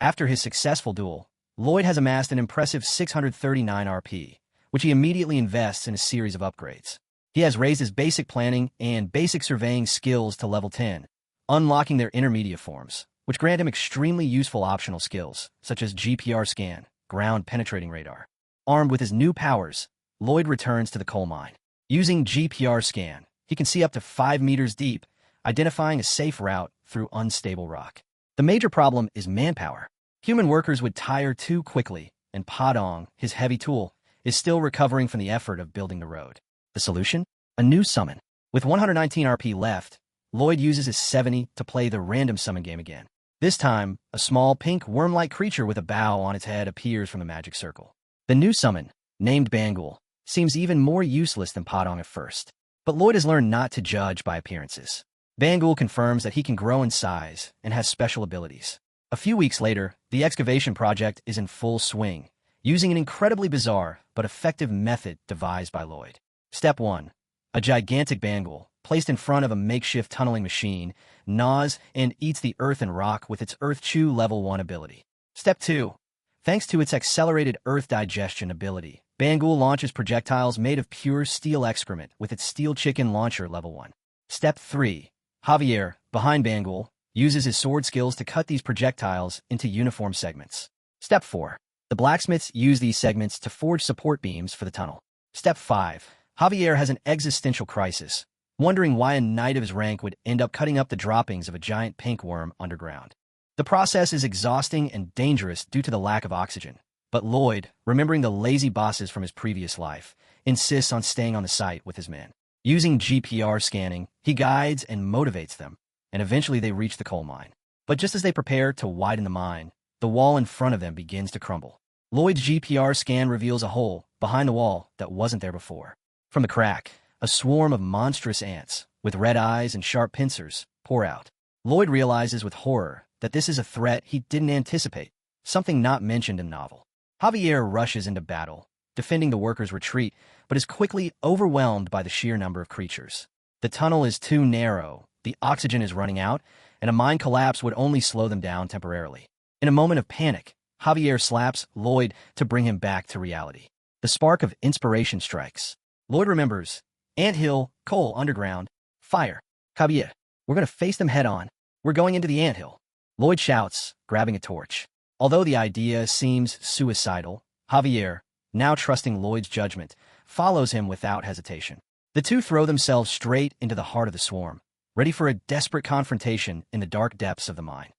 After his successful duel, Lloyd has amassed an impressive 639 RP, which he immediately invests in a series of upgrades. He has raised his basic planning and basic surveying skills to level 10, unlocking their intermediate forms, which grant him extremely useful optional skills, such as GPR scan, ground penetrating radar. Armed with his new powers, Lloyd returns to the coal mine. Using GPR scan, he can see up to 5 meters deep, identifying a safe route through unstable rock. The major problem is manpower. Human workers would tire too quickly, and Padong, his heavy tool, is still recovering from the effort of building the road. The solution? A new summon. With 119 RP left, Lloyd uses his 70 to play the random summon game again. This time, a small pink worm-like creature with a bow on its head appears from the magic circle. The new summon, named Bangul, seems even more useless than Padong at first. But Lloyd has learned not to judge by appearances. Bangul confirms that he can grow in size and has special abilities. A few weeks later, the excavation project is in full swing, using an incredibly bizarre but effective method devised by Lloyd. Step 1. A gigantic Bangul, placed in front of a makeshift tunneling machine, gnaws and eats the earth and rock with its Earth Chew Level 1 ability. Step 2. Thanks to its accelerated earth digestion ability, Bangul launches projectiles made of pure steel excrement with its Steel Chicken Launcher Level 1. Step 3. Javier, behind Bangul, uses his sword skills to cut these projectiles into uniform segments. Step 4. The blacksmiths use these segments to forge support beams for the tunnel. Step 5. Javier has an existential crisis, wondering why a knight of his rank would end up cutting up the droppings of a giant pink worm underground. The process is exhausting and dangerous due to the lack of oxygen, but Lloyd, remembering the lazy bosses from his previous life, insists on staying on the site with his men. Using GPR scanning, he guides and motivates them, and eventually they reach the coal mine. But just as they prepare to widen the mine, the wall in front of them begins to crumble. Lloyd's GPR scan reveals a hole behind the wall that wasn't there before. From the crack, a swarm of monstrous ants, with red eyes and sharp pincers, pour out. Lloyd realizes with horror that this is a threat he didn't anticipate, something not mentioned in the novel. Javier rushes into battle, defending the workers' retreat, but is quickly overwhelmed by the sheer number of creatures. The tunnel is too narrow, the oxygen is running out, and a mine collapse would only slow them down temporarily. In a moment of panic, Javier slaps Lloyd to bring him back to reality. The spark of inspiration strikes. Lloyd remembers, anthill, coal, underground, fire. Javier, we're going to face them head-on. We're going into the anthill. Lloyd shouts, grabbing a torch. Although the idea seems suicidal, Javier, now trusting Lloyd's judgment, follows him without hesitation. The two throw themselves straight into the heart of the swarm, ready for a desperate confrontation in the dark depths of the mine.